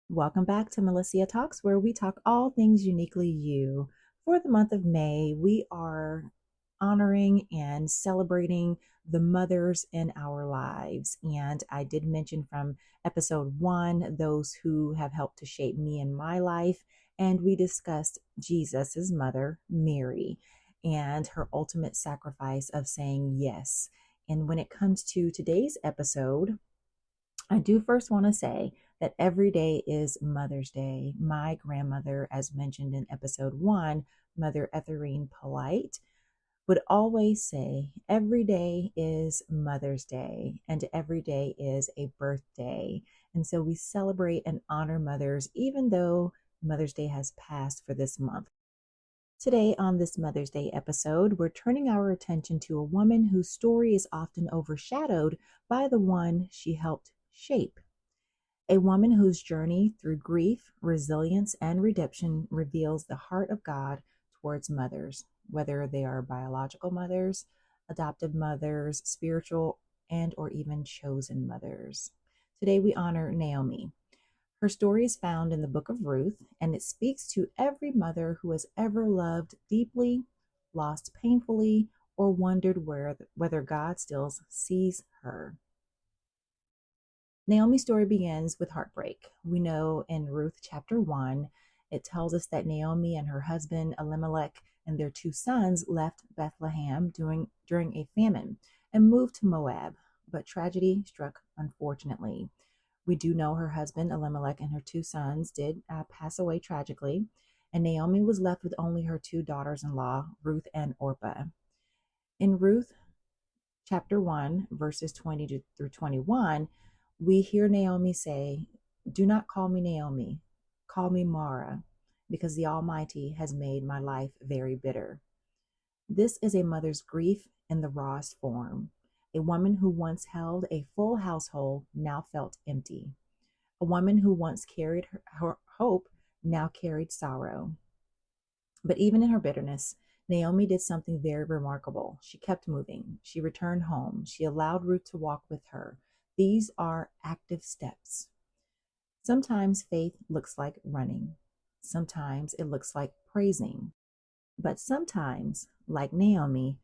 Welcome back to Melissa Talks, where we talk all things uniquely you. For the month of May, we are honoring and celebrating the mothers in our lives. And I did mention from episode 1 those who have helped to shape me in my life. And we discussed Jesus's mother, Mary, and her ultimate sacrifice of saying yes. And when it comes to today's episode, I do first want to say that every day is Mother's Day. My grandmother, as mentioned in episode 1, Mother Etherine Polite, would always say, every day is Mother's Day and every day is a birthday. And so we celebrate and honor mothers, even though Mother's Day has passed for this month. Today, on this Mother's Day episode, we're turning our attention to a woman whose story is often overshadowed by the one she helped shape. A woman whose journey through grief, resilience, and redemption reveals the heart of God towards mothers, whether they are biological mothers, adoptive mothers, spiritual, and or even chosen mothers. Today we honor Naomi. Her story is found in the book of Ruth, and it speaks to every mother who has ever loved deeply, lost painfully, or wondered whether God still sees her. Naomi's story begins with heartbreak. We know in Ruth chapter 1, it tells us that Naomi and her husband Elimelech and their two sons left Bethlehem during a famine and moved to Moab, but tragedy struck unfortunately. We do know her husband Elimelech and her two sons did pass away tragically, and Naomi was left with only her two daughters-in-law, Ruth and Orpah. In Ruth chapter 1, verses 20 through 21, we hear Naomi say, "Do not call me Naomi, call me Mara, because the Almighty has made my life very bitter." This is a mother's grief in the rawest form. A woman who once held a full household now felt empty. A woman who once carried her hope now carried sorrow. But even in her bitterness, Naomi did something very remarkable. She kept moving. She returned home. She allowed Ruth to walk with her. These are active steps. Sometimes faith looks like running. Sometimes it looks like praising. But sometimes, like Naomi,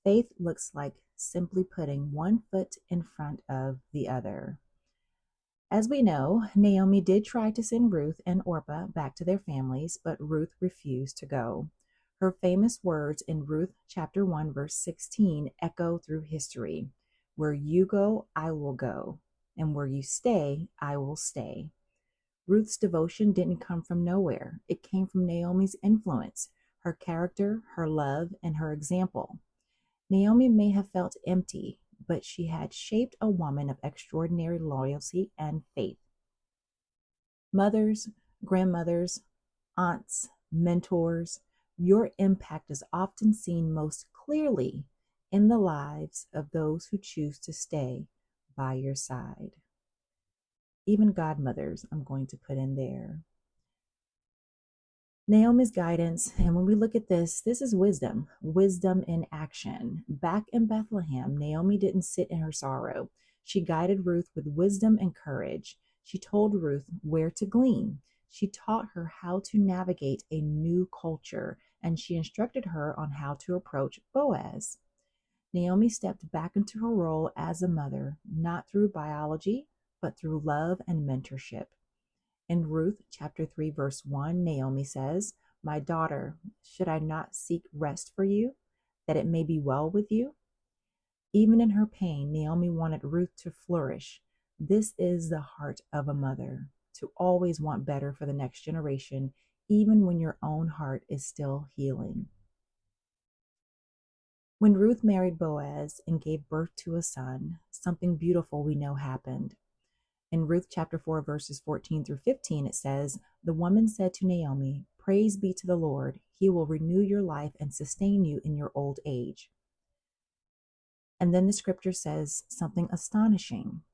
faith looks like simply putting one foot in front of the other. As we know, Naomi did try to send Ruth and Orpah back to their families, but Ruth refused to go. Her famous words in Ruth chapter 1 verse 16 echo through history. "Where you go, I will go, and where you stay, I will stay." Ruth's devotion didn't come from nowhere. It came from Naomi's influence, her character, her love, and her example. Naomi may have felt empty, but she had shaped a woman of extraordinary loyalty and faith. Mothers, grandmothers, aunts, mentors, your impact is often seen most clearly in the lives of those who choose to stay by your side. Even godmothers, I'm going to put in there. Naomi's guidance, and when we look at this is wisdom in action. Back in Bethlehem, Naomi didn't sit in her sorrow. She guided Ruth with wisdom and courage. She told Ruth where to glean. She taught her how to navigate a new culture, and she instructed her on how to approach Boaz. Naomi stepped back into her role as a mother, not through biology, but through love and mentorship. In Ruth chapter 3, verse 1, Naomi says, "My daughter, should I not seek rest for you, that it may be well with you?" Even in her pain, Naomi wanted Ruth to flourish. This is the heart of a mother, to always want better for the next generation, even when your own heart is still healing. When Ruth married Boaz and gave birth to a son, something beautiful we know happened. In Ruth chapter 4, verses 14 through 15, it says, "The woman said to Naomi, 'Praise be to the Lord. He will renew your life and sustain you in your old age.'" And then the scripture says something astonishing.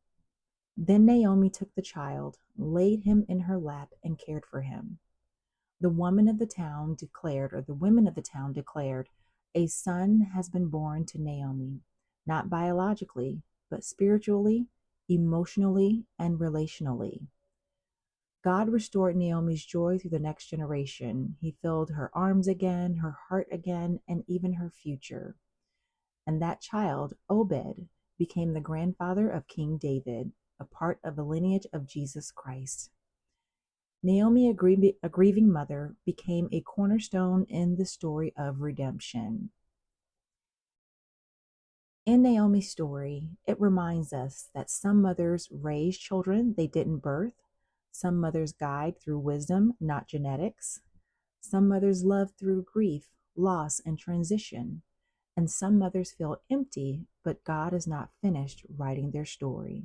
"Then Naomi took the child, laid him in her lap, and cared for him. The women of the town declared, 'A son has been born to Naomi, not biologically, but spiritually, emotionally, and relationally.'" God restored Naomi's joy through the next generation. He filled her arms again, her heart again, and even her future. And that child, Obed, became the grandfather of King David, a part of the lineage of Jesus Christ. Naomi, a grieving mother, became a cornerstone in the story of redemption. In Naomi's story, it reminds us that some mothers raise children they didn't birth, some mothers guide through wisdom, not genetics, some mothers love through grief, loss, and transition, and some mothers feel empty, but God is not finished writing their story.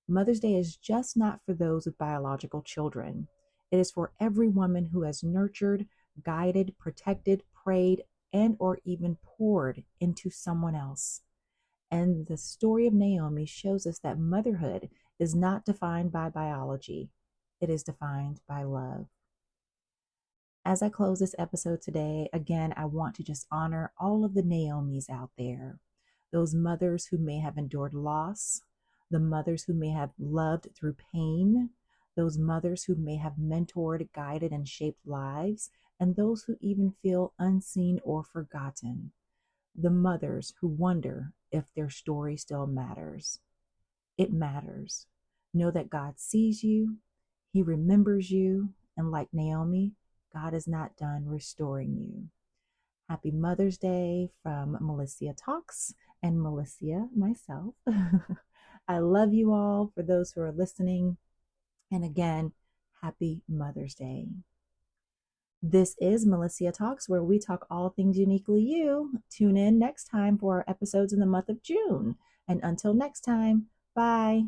Mother's Day is just not for those with biological children. It is for every woman who has nurtured, guided, protected, prayed, and or even poured into someone else. And the story of Naomi shows us that motherhood is not defined by biology. It is defined by love. As I close this episode today, again, I want to just honor all of the Naomis out there, those mothers who may have endured loss, the mothers who may have loved through pain, those mothers who may have mentored, guided, and shaped lives, and those who even feel unseen or forgotten, the mothers who wonder if their story still matters. It matters. Know that God sees you, He remembers you, and like Naomi, God is not done restoring you. Happy Mother's Day from Melissa Talks and Melissa, myself. I love you all for those who are listening. And again, happy Mother's Day. This is Melissa Talks, where we talk all things uniquely you. Tune in next time for our episodes in the month of June. And until next time, bye.